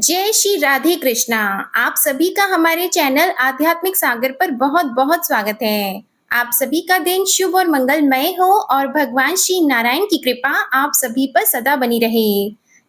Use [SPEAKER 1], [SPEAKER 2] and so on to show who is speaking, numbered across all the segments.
[SPEAKER 1] जय श्री राधे कृष्णा। आप सभी का हमारे चैनल आध्यात्मिक सागर पर बहुत बहुत स्वागत है। आप सभी का दिन शुभ और मंगलमय हो और भगवान श्री नारायण की कृपा आप सभी पर सदा बनी रहे।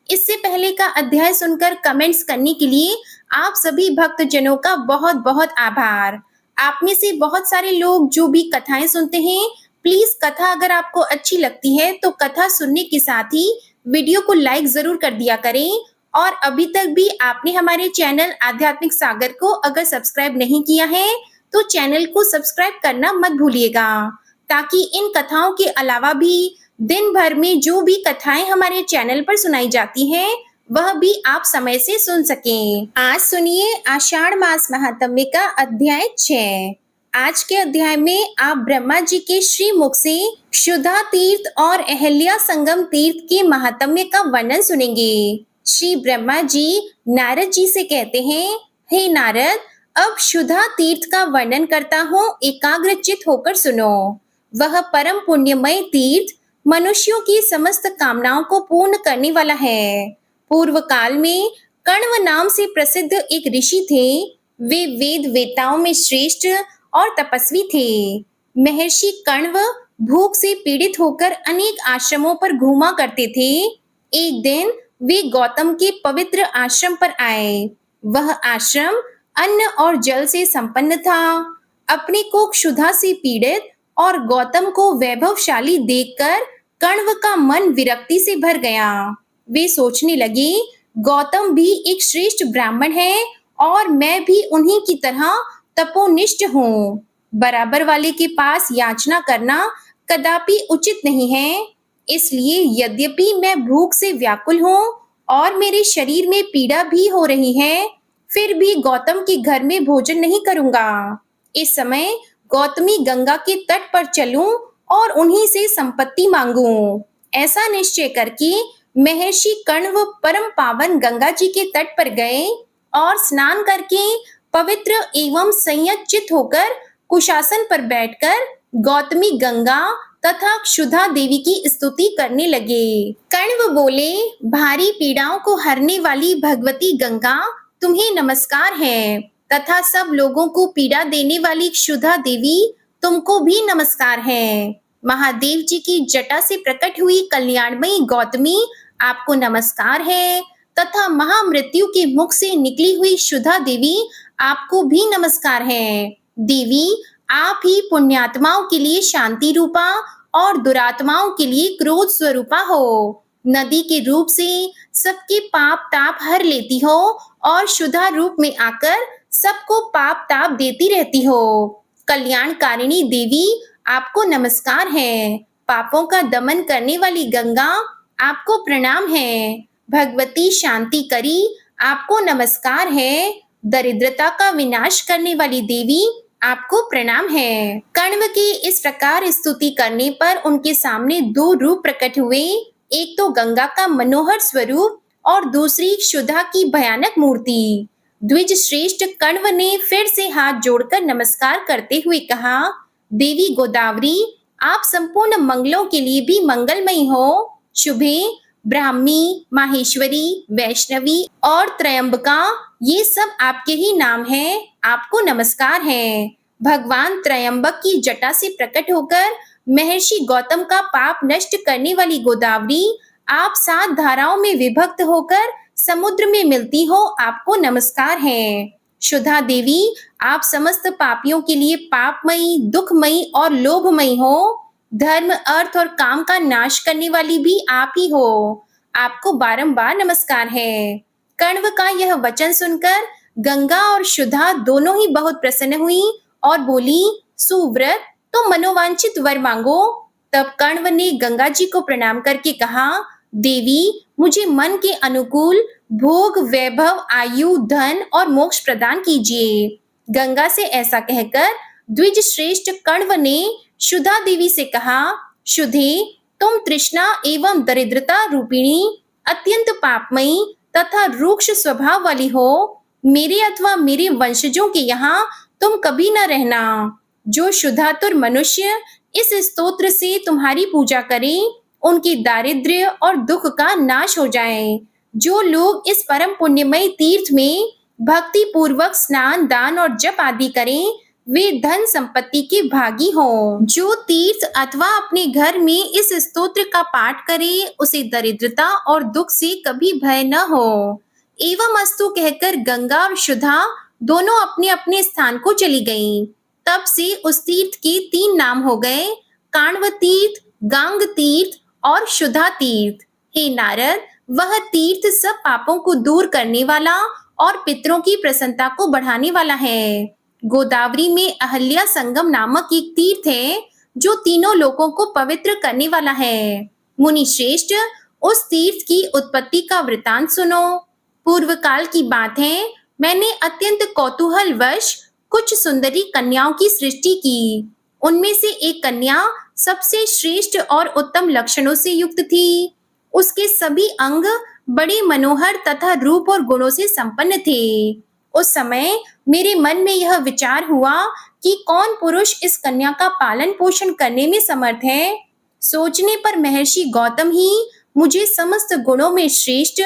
[SPEAKER 1] इससे पहले का अध्याय सुनकर कमेंट्स करने के लिए आप सभी भक्तजनों का बहुत बहुत आभार। आप में से बहुत सारे लोग जो भी कथाएं सुनते हैं, प्लीज कथा अगर आपको अच्छी लगती है तो कथा सुनने के साथ ही वीडियो को लाइक जरूर कर दिया करें। और अभी तक भी आपने हमारे चैनल आध्यात्मिक सागर को अगर सब्सक्राइब नहीं किया है तो चैनल को सब्सक्राइब करना मत भूलिएगा, ताकि इन कथाओं के अलावा भी दिन भर में जो भी कथाएं हमारे चैनल पर सुनाई जाती हैं वह भी आप समय से सुन सकें। आज सुनिए आषाढ़ मास महात्म्य का अध्याय 6। आज के अध्याय में आप ब्रह्मा जी के श्री मुख से क्षुधा तीर्थ और अहल्या संगम तीर्थ के महात्म्य का वर्णन सुनेंगे। श्री ब्रह्मा जी नारद जी से कहते हैं, हे नारद, अब क्षुधा तीर्थ का वर्णन करता हूँ, एकाग्रचित होकर सुनो। वह परम पुण्यमय तीर्थ मनुष्यों की समस्त कामनाओं को पूर्ण करने वाला है। पूर्व काल में कण्व नाम से प्रसिद्ध एक ऋषि थे। वे वेद वेताओं में श्रेष्ठ और तपस्वी थे। महर्षि कण्व भूख से पीड़ित होकर अनेक आश्रमों पर घूमा करते थे। एक दिन वे गौतम के पवित्र आश्रम पर आए। वह आश्रम अन्न और जल से संपन्न था। अपने को क्षुधा से पीड़ित और गौतम को वैभवशाली देखकर कण्व का मन विरक्ति से भर गया। वे सोचने लगे, गौतम भी एक श्रेष्ठ ब्राह्मण है और मैं भी उन्हीं की तरह तपोनिष्ठ हूँ। बराबर वाले के पास याचना करना कदापि उचित नहीं है। इसलिए यद्यपि मैं भूख से व्याकुल हूँ और मेरे शरीर में पीड़ा भी हो रही है, फिर भी गौतम के घर में भोजन नहीं करूंगा। इस समय गौतमी गंगा के तट पर चलूं और उन्हीं से संपत्ति मांगूं। ऐसा निश्चय करके महर्षि कण्व परम पावन गंगा जी के तट पर गए और स्नान करके पवित्र एवं संयत होकर कुशासन पर बैठकर गौतमी गंगा तथा क्षुधा देवी की स्तुति करने लगे। कण्व बोले, भारी पीड़ाओं को हरने वाली भगवती गंगा, तुम्हें नमस्कार है, तथा सब लोगों को पीड़ा देने वाली क्षुधा देवी, तुमको भी नमस्कार है। महादेव जी की जटा से प्रकट हुई कल्याणमयी गौतमी, आपको नमस्कार है, तथा महामृत्यु के मुख से निकली हुई क्षुधा देवी, आपको भी नमस्कार है। देवी, आप ही पुण्यात्माओं के लिए शांति रूपा और दुरात्माओं के लिए क्रोध स्वरूपा हो। नदी के रूप से सबके पाप ताप हर लेती हो और क्षुधा रूप में आकर सबको पाप ताप देती रहती हो। कल्याणकारिणी देवी, आपको नमस्कार है। पापों का दमन करने वाली गंगा, आपको प्रणाम है। भगवती शांति करी, आपको नमस्कार है। दरिद्रता का विनाश करने वाली देवी, आपको प्रणाम है। कण्व की इस प्रकार स्तुति करने पर उनके सामने दो रूप प्रकट हुए। एक तो गंगा का मनोहर स्वरूप और दूसरी क्षुधा की भयानक मूर्ति। द्विज श्रेष्ठ कण्व ने फिर से हाथ जोड़कर नमस्कार करते हुए कहा, देवी गोदावरी, आप संपूर्ण मंगलों के लिए भी मंगलमयी हो। शुभे, ब्राह्मी, माहेश्वरी, वैष्णवी और त्रयंबका, ये सब आपके ही नाम हैं। आपको नमस्कार है। भगवान त्रयंबक की जटा से प्रकट होकर महर्षि गौतम का पाप नष्ट करने वाली गोदावरी, आप 7 धाराओं में विभक्त होकर समुद्र में मिलती हो, आपको नमस्कार है। क्षुधा देवी, आप समस्त पापियों के लिए पापमयी, दुखमयी और लोभमयी हो। धर्म, अर्थ और काम का नाश करने वाली भी आप ही हो। आपको बारंबार नमस्कार है। कण्व का यह वचन सुनकर गंगा और क्षुधा दोनों ही बहुत प्रसन्न हुई और बोली, सुव्रत, तो मनोवांछित वर मांगो। तब कण्व ने गंगा जी को प्रणाम करके कहा, देवी, मुझे मन के अनुकूल भोग, वैभव, आयु, धन और मोक्ष प्रदान कीजिए। गंगा से ऐसा कहकर द्विज श्रेष्ठ कण्व ने क्षुधा देवी से कहा, क्षुधे, तुम तृष्णा एवं दरिद्रता रूपिणी, अत्यंत पापमयी तथा रूक्ष स्वभाव वाली हो। मेरे अथवा मेरे वंशजों के यहाँ तुम कभी न रहना। जो क्षुधातुर मनुष्य इस स्तोत्र से तुम्हारी पूजा करें, उनकी दारिद्र्य और दुख का नाश हो जाए। जो लोग इस परम पुण्यमय तीर्थ में भक्ति पूर्वक स्नान, दान और जप आदि करें, वे धन संपत्ति के भागी हों। जो तीर्थ अथवा अपने घर में इस स्तोत्र का पाठ करे, उसे दरिद्रता और दुख से कभी भय न हो। एवं अस्तु कहकर गंगा और शुद्धा दोनों अपने अपने स्थान को चली गईं। तब से उस तीर्थ के 3 नाम हो गए, काण्व तीर्थ, गांग तीर्थ और शुद्धा तीर्थ। हे नारद, वह तीर्थ सब पापों को दूर करने वाला और पितरों की प्रसन्नता को बढ़ाने वाला है। गोदावरी में अहल्या संगम नामक एक तीर्थ है, जो तीनों लोकों को पवित्र करने वाला है। मुनि श्रेष्ठ, उस तीर्थ की उत्पत्ति का वृतांत सुनो। पूर्व काल की बात है, मैंने अत्यंत कौतूहलवश कुछ सुंदरी कन्याओं की सृष्टि की। उनमें से एक कन्या सबसे श्रेष्ठ और उत्तम लक्षणों से युक्त थी। उसके सभी अंग बड़े मनोहर तथा रूप और गुणों से संपन्न थे। उस समय मेरे मन में यह विचार हुआ कि कौन पुरुष इस कन्या का पालन पोषण करने में समर्थ है। सोचने पर महर्षि गौतम ही मुझे समस्त गुणों में श्रेष्ठ,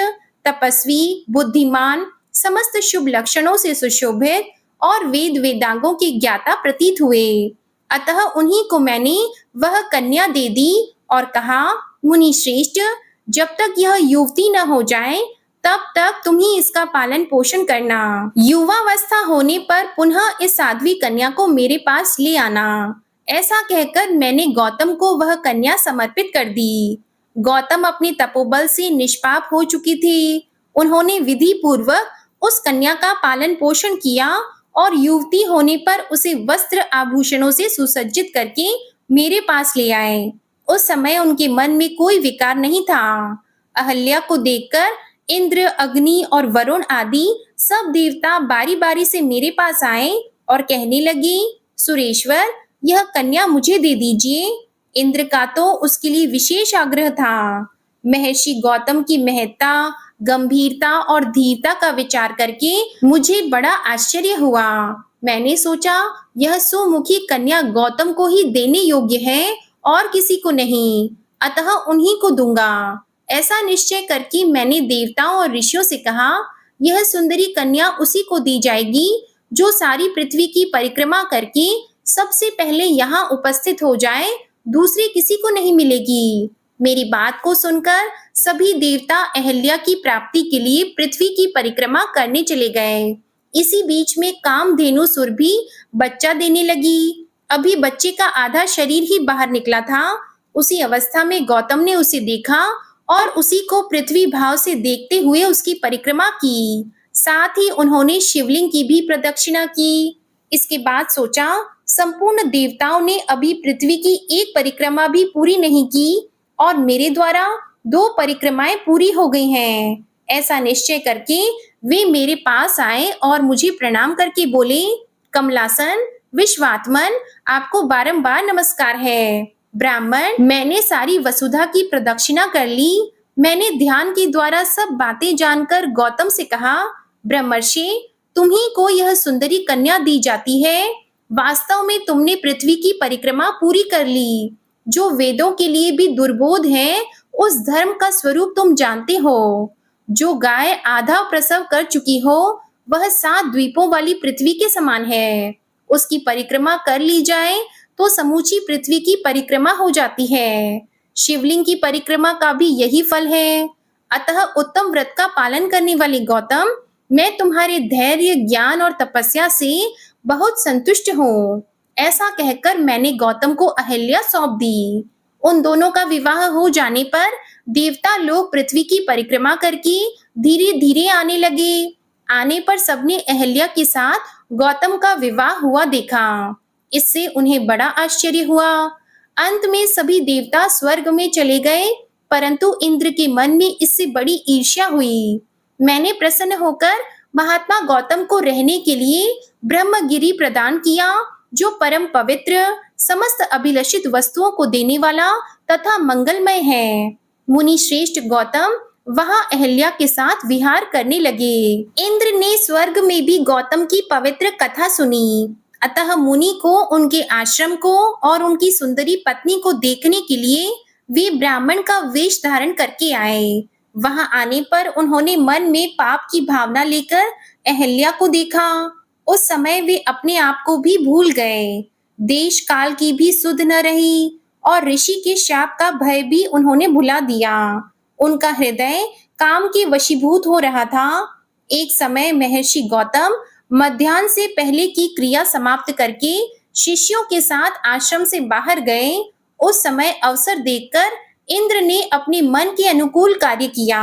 [SPEAKER 1] तपस्वी, बुद्धिमान, समस्त शुभ लक्षणों से सुशोभित और वेद वेदांगों के ज्ञाता प्रतीत हुए। अतः उन्हीं को मैंने वह कन्या दे दी और कहा, मुनि श्रेष्ठ, जब तक यह युवती न हो जाए तब तक तुम ही इसका पालन पोषण करना। युवावस्था होने पर पुनः इस साध्वी कन्या को मेरे पास ले आना। ऐसा कहकर मैंने गौतम को वह कन्या समर्पित कर दी। गौतम अपने तपोबल से निष्पाप हो चुकी थी। उन्होंने विधि पूर्वक उस कन्या का पालन पोषण किया और युवती होने पर उसे वस्त्र आभूषणों से सुसज्जित करके मेरे पास ले आए। उस समय उनके मन में कोई विकार नहीं था। अहल्या को देखकर इंद्र, अग्नि और वरुण आदि सब देवता बारी बारी से मेरे पास आए और कहने लगे, सुरेश्वर, यह कन्या मुझे दे दीजिए। इंद्र का तो उसके लिए विशेष आग्रह था। महर्षि गौतम की महत्ता, गंभीरता और धीरता का विचार करके मुझे बड़ा आश्चर्य हुआ। मैंने सोचा, यह सुमुखी कन्या गौतम को ही देने योग्य है और किसी को नहीं, अतः उन्हीं को दूंगा। ऐसा निश्चय करके मैंने देवताओं और ऋषियों से कहा, यह सुंदरी कन्या उसी को दी जाएगी जो सारी पृथ्वी की परिक्रमा करके सबसे पहले यहाँ उपस्थित हो जाए, दूसरे किसी को नहीं मिलेगी। मेरी बात को सुनकर सभी देवता अहल्या की प्राप्ति के लिए पृथ्वी की परिक्रमा करने चले गए। इसी बीच में कामधेनु सुर भी बच्चा देने लगी। अभी बच्चे का आधा शरीर ही बाहर निकला था। उसी अवस्था में गौतम ने उसे देखा और उसी को पृथ्वी भाव से देखते हुए उसकी परिक्रमा की। साथ ही उन्होंने शिवलिंग की भी प्रदक्षिणा की। इसके बाद सोचा, संपूर्ण देवताओं ने अभी पृथ्वी की एक परिक्रमा भी पूरी नहीं की और मेरे द्वारा 2 परिक्रमाएं पूरी हो गई हैं। ऐसा निश्चय करके वे मेरे पास आए और मुझे प्रणाम करके बोले, कमलासन, विश्वात्मन, आपको बारंबार नमस्कार है। ब्राह्मण, मैंने सारी वसुधा की प्रदक्षिणा कर ली। मैंने ध्यान के द्वारा सब बातें जानकर गौतम से कहा, ब्रह्मर्षि, तुम्ही को यह सुंदरी कन्या दी जाती है। वास्तव में तुमने पृथ्वी की परिक्रमा पूरी कर ली। जो वेदों के लिए भी दुर्बोध है, उस धर्म का स्वरूप तुम जानते हो। जो गाय आधा प्रसव कर चुकी हो, वह 7 द्वीपों वाली पृथ्वी के समान है। उसकी परिक्रमा कर ली जाए तो समूची पृथ्वी की परिक्रमा हो जाती है। शिवलिंग की परिक्रमा का भी यही फल है। अतः उत्तम व्रत का पालन करने वाले गौतम, मैं तुम्हारे धैर्य, ज्ञान और तपस्या से बहुत संतुष्ट हूँ। ऐसा कहकर मैंने गौतम को अहल्या सौंप दी। उन दोनों का विवाह हो जाने पर देवता लोग पृथ्वी की परिक्रमा करके धीरे धीरे आने लगे। आने पर सबने अहल्या के साथ गौतम का विवाह हुआ देखा। इससे उन्हें बड़ा आश्चर्य हुआ। अंत में सभी देवता स्वर्ग में चले गए, परंतु इंद्र के मन में इससे बड़ी ईर्ष्या हुई। मैंने प्रसन्न होकर महात्मा गौतम को रहने के लिए ब्रह्मगिरि प्रदान किया, जो परम पवित्र, समस्त अभिलषित वस्तुओं को देने वाला तथा मंगलमय है। मुनि श्रेष्ठ गौतम वहां अहल्या के साथ विहार करने लगे। इंद्र ने स्वर्ग में भी गौतम की पवित्र कथा सुनी। अतः मुनि को उनके आश्रम को और उनकी सुंदरी पत्नी को देखने के लिए वे ब्राह्मण का वेश धारण करके आए। वहां आने पर उन्होंने मन में पाप की भावना लेकर अहल्या को देखा। उस समय वे अपने आप को भी भूल गए, देश काल की भी सुध न रही और ऋषि के शाप का भय भी उन्होंने भुला दिया। उनका हृदय काम के वशीभूत हो रहा था। एक समय महर्षि गौतम मध्याह्न से पहले की क्रिया समाप्त करके शिष्यों के साथ आश्रम से बाहर गए। उस समय अवसर देखकर इंद्र ने अपने मन के अनुकूल कार्य किया।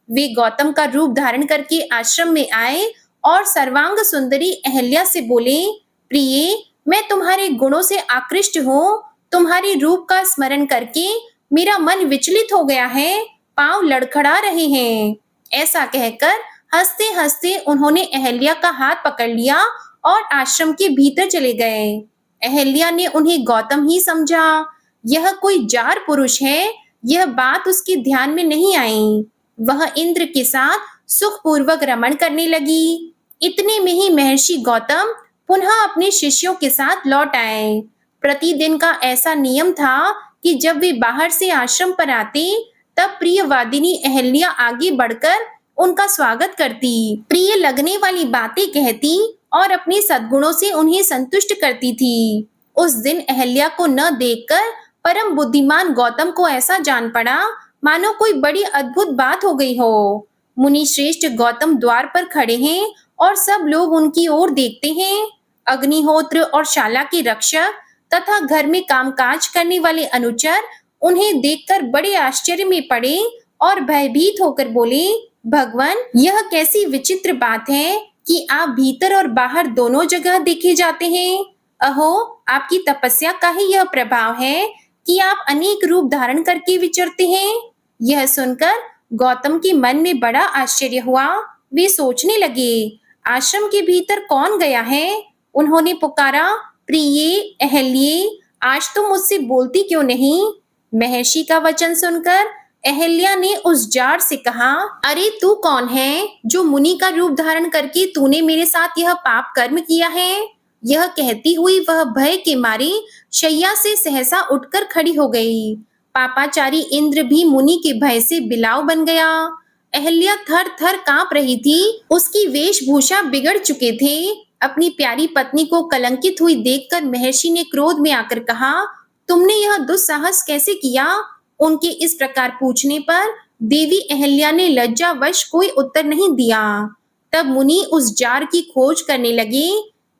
[SPEAKER 1] वे गौतम का रूप धारण करके आश्रम में आए और सर्वांग सुंदरी अहल्या से बोले, प्रिय, मैं तुम्हारे गुणों से आकृष्ट हूँ। तुम्हारे रूप का स्मरण करके मेरा मन विचलित हो गया है, पांव लड़खड़ा रहे हैं। ऐसा कहकर हंसते हंसते उन्होंने अहल्या का हाथ पकड़ लिया और आश्रम के भीतर चले गए। अहल्या ने उन्हें गौतम ही समझा। यह कोई जार पुरुष है, यह बात उसके ध्यान में नहीं आई। वह इंद्र के साथ सुखपूर्वक रमण करने लगी। इतने में ही महर्षि गौतम पुनः अपने शिष्यों के साथ लौट आए। प्रतिदिन का ऐसा नियम था कि जब वे बाहर से आश्रम पर आते, तब प्रियवादिनी अहल्या आगे बढ़कर उनका स्वागत करती, प्रिय लगने वाली बातें कहती और अपने सद्गुणों से उन्हें संतुष्ट करती थी। उस दिन अहल्या को न देखकर परम बुद्धिमान गौतम को ऐसा जान पड़ा मानो कोई बड़ी अद्भुत बात हो गई हो। मुनि श्रेष्ठ गौतम द्वार पर खड़े हैं और सब लोग उनकी ओर देखते हैं। अग्निहोत्र और शाला के रक्षक तथा घर में कामकाज करने वाले अनुचर उन्हें देखकर बड़े आश्चर्य में पड़े और भयभीत होकर बोले, भगवान, यह कैसी विचित्र बात है कि आप भीतर और बाहर दोनों जगह देखे जाते हैं। अहो, आपकी तपस्या का ही यह प्रभाव है कि आप अनेक रूप धारण करके विचरते हैं। यह सुनकर गौतम के मन में बड़ा आश्चर्य हुआ। वे सोचने लगे, आश्रम के भीतर कौन गया है? उन्होंने पुकारा, प्रिय अहल्ये, आज तुम मुझसे बोलती क्यों नहीं? महर्षि का वचन सुनकर अहल्या ने उस जार से कहा, अरे तू कौन है जो मुनि का रूप धारण करके तूने मेरे साथ यह पाप कर्म किया है? यह कहती हुई वह भय के मारे शैया से सहसा उठकर खड़ी हो गई। पापाचारी इंद्र भी मुनि के भय से बिलाव बन गया। अहल्या थर थर कांप रही थी। उसकी वेशभूषा बिगड़ चुके थे। अपनी प्यारी पत्नी को कलंकित हुई देखकर महर्षि ने क्रोध में आकर कहा, तुमने यह दुस्साहस कैसे किया? उनके इस प्रकार पूछने पर देवी अहल्या ने लज्जावश कोई उत्तर नहीं दिया। तब मुनि उस जार की खोज करने लगे।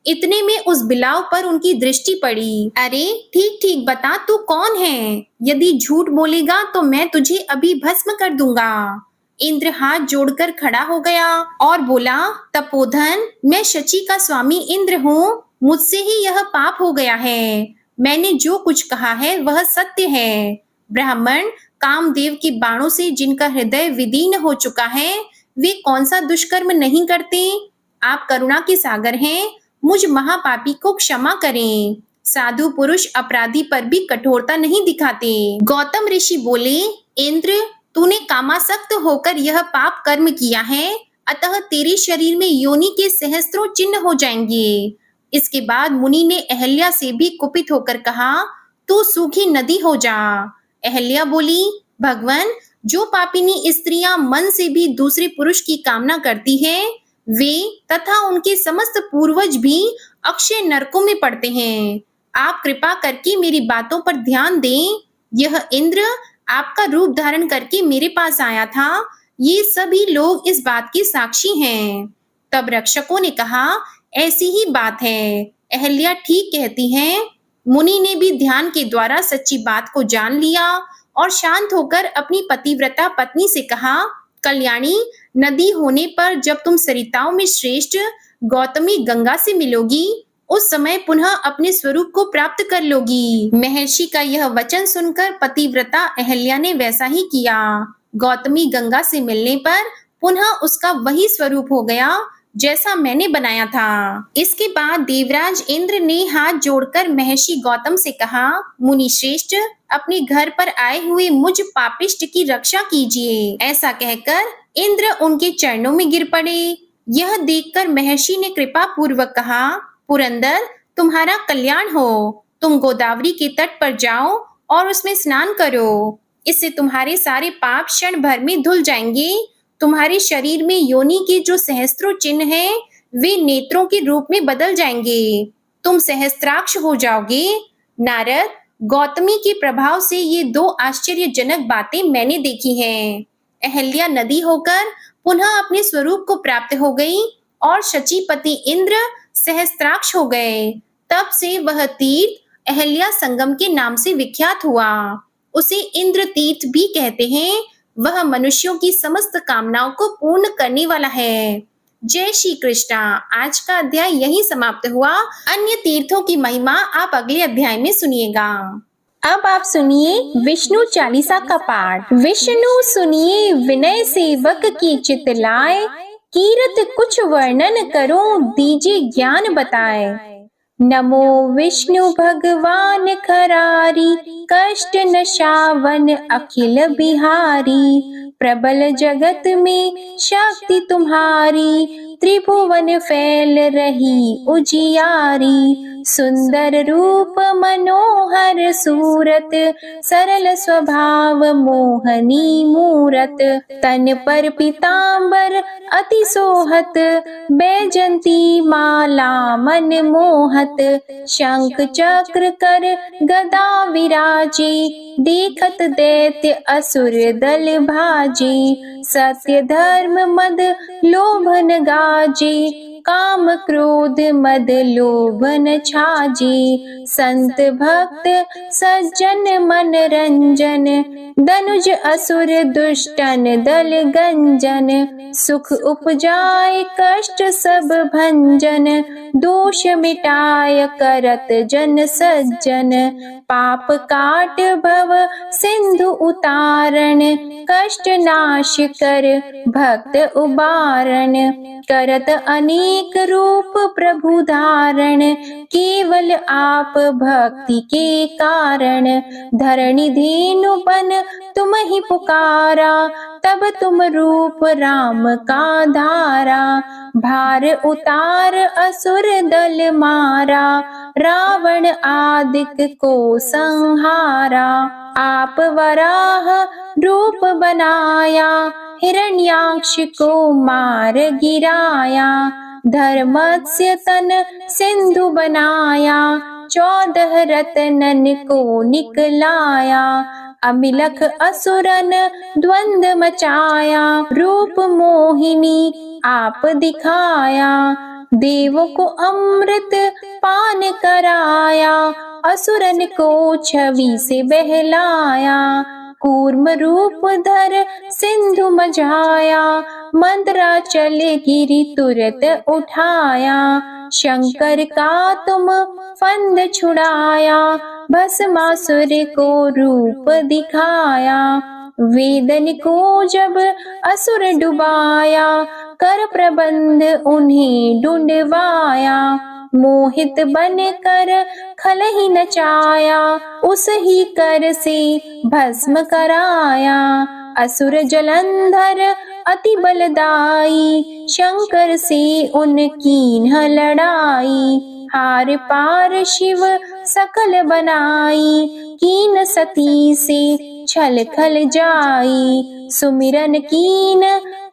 [SPEAKER 1] इतने में उस बिलाव पर उनकी दृष्टि पड़ी। अरे ठीक ठीक बता, तू कौन है? यदि झूठ बोलेगा तो मैं तुझे अभी भस्म कर दूंगा। इंद्र हाथ जोड़कर खड़ा हो गया और बोला, तपोधन, मैं शची का स्वामी इंद्र हूँ। मुझसे ही यह पाप हो गया है। मैंने जो कुछ कहा है वह सत्य है। ब्राह्मण कामदेव के बाणों से जिनका हृदय विदीर्ण हो चुका है, वे कौन सा दुष्कर्म नहीं करते? आप करुणा के सागर हैं, मुझ महापापी को क्षमा करें। साधु पुरुष अपराधी पर भी कठोरता नहीं दिखाते। गौतम ऋषि बोले, इंद्र, तूने कामासक्त होकर यह पाप कर्म किया है, अतः तेरे शरीर में योनि के सहस्त्रों चिन्ह हो जाएंगे। इसके बाद मुनि ने अहल्या से भी कुपित होकर कहा, तू सूखी नदी हो जा। अहल्या बोली, भगवान, जो पापिनी स्त्रियां मन से भी दूसरे पुरुष की कामना करती है, वे तथा उनके समस्त पूर्वज भी अक्षय नरकों में पड़ते हैं। आप कृपा करके मेरी बातों पर ध्यान दें। यह इंद्र आपका रूप धारण करके मेरे पास आया था। ये सभी लोग इस बात के साक्षी हैं। तब रक्षकों ने कहा, ऐसी ही बात है, अहल्या ठीक कहती हैं। मुनि ने भी ध्यान के द्वारा सच्ची बात को जान लिया और शांत होकर अपनी पतिव्रता पत्नी से कहा, कल्याणी, नदी होने पर जब तुम सरिताओं में श्रेष्ठ गौतमी गंगा से मिलोगी, उस समय पुनः अपने स्वरूप को प्राप्त कर लोगी। महर्षि का यह वचन सुनकर पतिव्रता अहल्या ने वैसा ही किया। गौतमी गंगा से मिलने पर पुनः उसका वही स्वरूप हो गया जैसा मैंने बनाया था। इसके बाद देवराज इंद्र ने हाथ जोड़कर महर्षि गौतम से कहा, मुनि श्रेष्ठ, अपने घर पर आए हुए मुझ पापिष्ट की रक्षा कीजिए। ऐसा कहकर इंद्र उनके चरणों में गिर पड़े। यह देखकर महर्षि ने कृपा पूर्वक कहा, पुरंदर, तुम्हारा कल्याण हो। तुम गोदावरी के तट पर जाओ और उसमें स्नान करो। इससे तुम्हारे सारे पाप क्षण भर में धुल जाएंगे। तुम्हारे शरीर में योनि के जो सहस्त्रों चिन्ह हैं, वे नेत्रों के रूप में बदल जाएंगे। तुम सहस्त्राक्ष हो जाओगे। नारद, गौतमी के प्रभाव से ये 2 आश्चर्यजनक बातें मैंने देखी हैं। अहल्या नदी होकर पुनः अपने स्वरूप को प्राप्त हो गई और शचीपति इंद्र सहस्त्राक्ष हो गए। तब से वह तीर्थ अहल्या संगम के नाम से विख्यात हुआ। उसे इंद्र तीर्थ भी कहते हैं। वह मनुष्यों की समस्त कामनाओं को पूर्ण करने वाला है। जय श्री कृष्णा। आज का अध्याय यहीं समाप्त हुआ। अन्य तीर्थों की महिमा आप अगले अध्याय में सुनिएगा। अब आप सुनिए विष्णु चालीसा का पाठ। विष्णु सुनिए विनय सेवक की चित लाए, कीरत कुछ वर्णन करो दीजिए ज्ञान बताए। नमो विष्णु भगवान खरारी, कष्ट नशावन अखिल बिहारी। प्रबल जगत में शक्ति तुम्हारी, त्रिभुवन फैल रही उजियारी। सुंदर रूप मनोहर सूरत, सरल स्वभाव मोहनी मूरत। तन पर पीतांबर अति सोहत, बैजंती माला मन मोहत। शंख चक्र कर गदा विराजे, देखत दैत्य असुर दल भाजे। सत्य धर्म मद लोभन गाजे, काम क्रोध मद लोभन छाजे। संत भक्त सज्जन मन रंजन, धनुज असुर दुष्टन दल गंजन। सुख उपजाए कष्ट सब भंजन, दोष मिटाय करत जन सज्जन। पाप काट भव सिंधु उतारण, कष्ट नाश कर भक्त उबारण। करत अनेक रूप प्रभु धारण, केवल आप भक्ति के कारण। धरणी धेनु बन तुम ही पुकारा, तब तुम रूप राम का धारा। भार उतार असुर दल मारा, रावण आदिक को संहारा। आप वराह रूप बनाया, हिरण्याक्ष को मार गिराया। धर्मस्य तन सिंधु बनाया, 14 रत्नन को निकलाया। अमिलख असुरन द्वंद मचाया, रूप मोहिनी आप दिखाया। देवों को अमृत पान कराया, असुरन को छवि से बहलाया। कूर्म रूप धर सिंधु मझाया, मंदराचल गिरि तुरत उठाया। शंकर का तुम फंद छुड़ाया, भस्मासुर को रूप दिखाया। वेदन को जब असुर डुबाया, कर प्रबंध उन्हें ढूंढवाया। मोहित बन कर खल ही नचाया, उस ही कर से भस्म कराया। असुर जलंधर अति बलदाई, शंकर से उनकी न लड़ाई। हार पार शिव सकल बनाई, कीन सती से छल खल जाई। सुमिरन कीन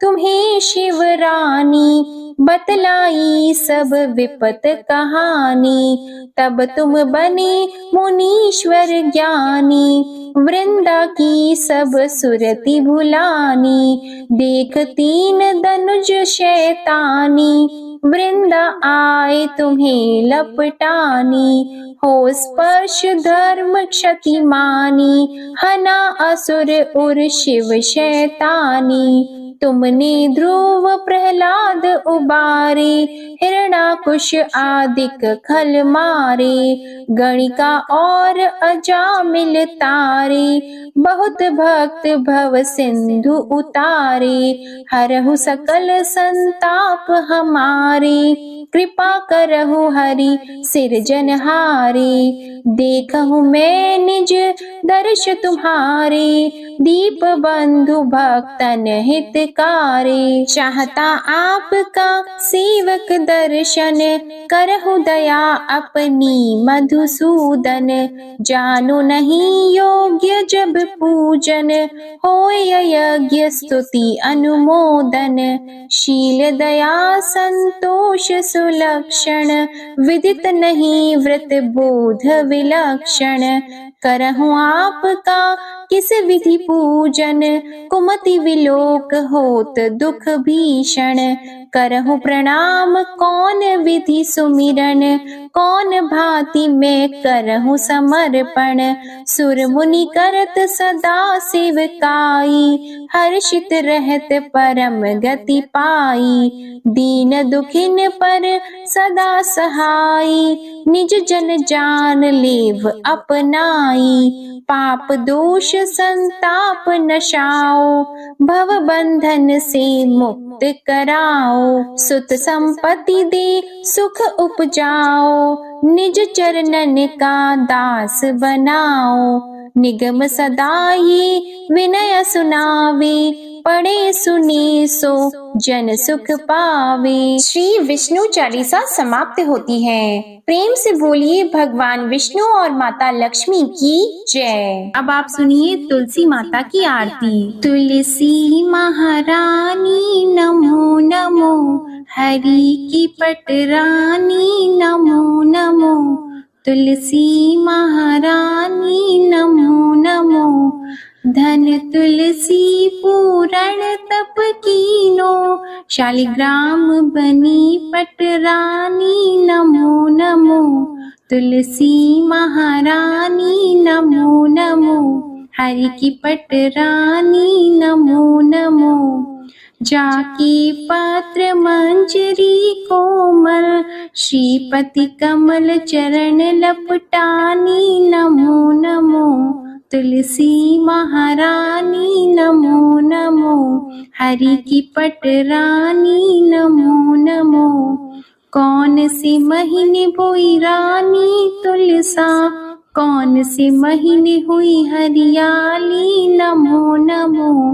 [SPEAKER 1] तुम्हें शिव रानी, बतलाई सब विपत कहानी। तब तुम बने मुनीश्वर ज्ञानी, वृंदा की सब सुरति भुलानी। देख 3 धनुज शैतानी, वृंदा आए तुम्हें लपटानी। हो स्पर्श धर्म क्षति मानी, हना असुर उर शिव शैतानी। तुमने ध्रुव प्रहलाद उबारे, हिरणाकुश आदिक खल मारे। गणिका और अजामिल तारे, बहुत भक्त भव सिंधु उतारे। हरहु सकल संताप हमारे, कृपा करहु हरि सिरजनहारे। देखहु मैं निज दर्श तुम्हारे, दीप बंधु भक्तन हितकारे। चाहता आपका आपका सेवक दर्शन, करहु दया अपनी मधुसूदन। जानो नहीं योग्य जब पूजन, होय यज्ञ स्तुति अनुमोदन। शील दया संतोष सुलक्षण, विदित नहीं व्रत बोध विलक्षण। करहु आपका किस विधि पूजन, कुमति विलोक होत दुख भीषण। करहु प्रणाम कौन विधि सुमिरन, कौन भांति मैं करहु समर्पण। सुर मुनि करत सदा सेवकाई, हर्षित रहत परम गति पाई। दीन दुखिन पर सदा सहाई, निज जन जान लेव अपनाई। पाप दोष संताप नशाओ, भव बंधन से मुक्त कराओ। सुत संपत्ति दे सुख उपजाओ, निज चरणन का दास बनाओ। निगम सदा ये विनय सुनावे, पढ़े सुने सो जन सुख पावे। श्री विष्णु चालीसा समाप्त होती है। प्रेम से बोलिए भगवान विष्णु और माता लक्ष्मी की जय। अब आप सुनिए तुलसी माता की आरती। तुलसी महारानी नमो नमो, हरि की पटरानी नमो नमो। तुलसी महारानी नमो नमो, धन तुलसी पूरण तप कीनो। शालिग्राम बनी पटरानी नमो नमो। तुलसी महारानी नमो नमो, हरि की पटरानी नमो नमो। जाकी पात्र मंजरी कोमल, श्रीपति कमल चरण लपटानी नमो नमो। तुलसी महारानी नमो नमो, हरि की पटरानी नमो नमो। कौन से महीने बोई रानी तुलसा, कौन से महीने हुई हरियाली नमो नमो।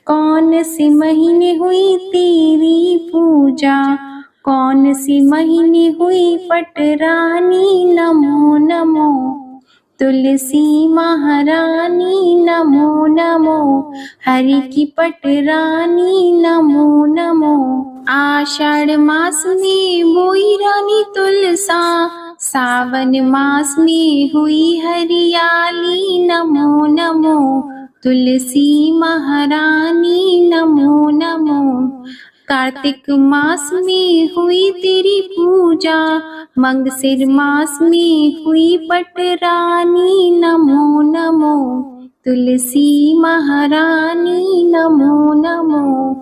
[SPEAKER 1] कौन से महीने हुई तेरी पूजा, कौन से महीने हुई पटरानी नमो नमो। तुलसी महारानी नमो नमो, हरि की पटरानी नमो नमो। आषाढ़ मास में बोई रानी तुलसा, सावन मास में हुई हरियाली नमो नमो। तुलसी महारानी नमो नमो। कार्तिक मास में हुई तेरी पूजा, मंगसिर मास में हुई पटरानी नमो नमो। तुलसी महारानी नमो नमो।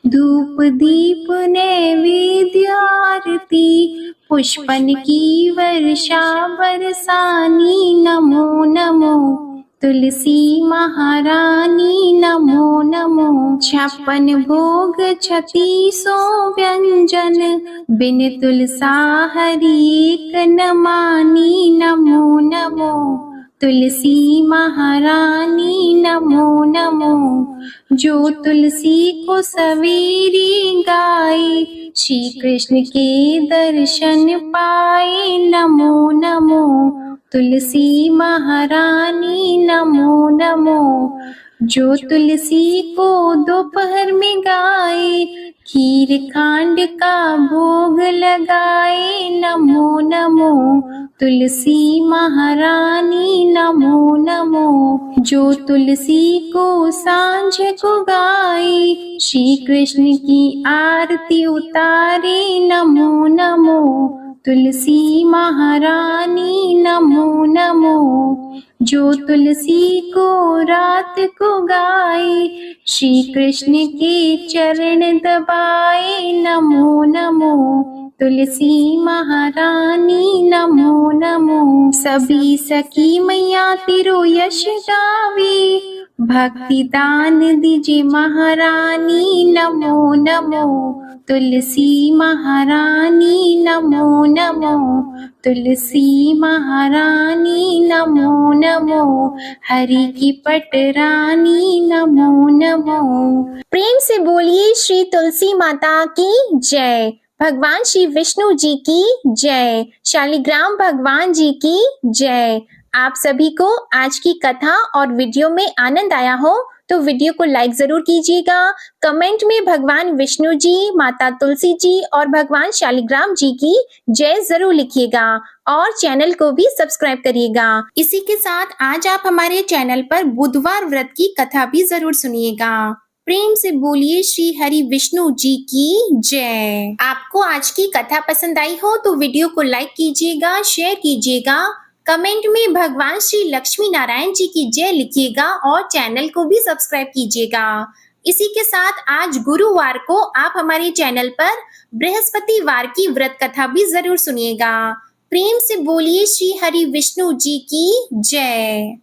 [SPEAKER 1] धूप दीप नैवेद्य आरती, पुष्पन की वर्षा बरसानी नमो नमो। तुलसी महारानी नमो नमो। 56 भोग 3600 व्यंजन, बिन तुलसा हरि एक न मानी नमो नमो। तुलसी महारानी नमो नमो। जो तुलसी को सवेरे गाए, श्री कृष्ण के दर्शन पाए नमो नमो। तुलसी महारानी नमो नमो। जो तुलसी को दोपहर में गाए, खीर खांड का भोग लगाए नमो नमो। तुलसी महारानी नमो नमो। जो तुलसी को सांझ को गाए, श्री कृष्ण की आरती उतारे नमो नमो। तुलसी महारानी नमो नमो। जो तुलसी को रात को गाए, श्री कृष्ण के चरण दबाए नमो नमो। तुलसी महारानी नमो नमो। सभी सखी मैया तेरो यश गावे, भक्ति दान दीजिए महारानी नमो नमो। तुलसी महारानी नमो नमो। तुलसी महारानी नमो नमो। हरि की पटरानी नमो नमो। प्रेम से बोलिए श्री तुलसी माता की जय। भगवान श्री विष्णु जी की जय। शालिग्राम भगवान जी की जय। आप सभी को आज की कथा और वीडियो में आनंद आया हो तो वीडियो को लाइक जरूर कीजिएगा। कमेंट में भगवान विष्णु जी, माता तुलसी जी और भगवान शालिग्राम जी की जय जरूर लिखिएगा और चैनल को भी सब्सक्राइब करिएगा। इसी के साथ आज आप हमारे चैनल पर बुधवार व्रत की कथा भी जरूर सुनिएगा। प्रेम से बोलिए श्री हरि विष्णु जी की जय। आपको आज की कथा पसंद आई हो तो वीडियो को लाइक कीजिएगा, शेयर कीजिएगा, कमेंट में भगवान श्री लक्ष्मी नारायण जी की जय लिखिएगा और चैनल को भी सब्सक्राइब कीजिएगा। इसी के साथ आज गुरुवार को आप हमारे चैनल पर बृहस्पतिवार की व्रत कथा भी जरूर सुनिएगा। प्रेम से बोलिए श्री हरि विष्णु जी की जय।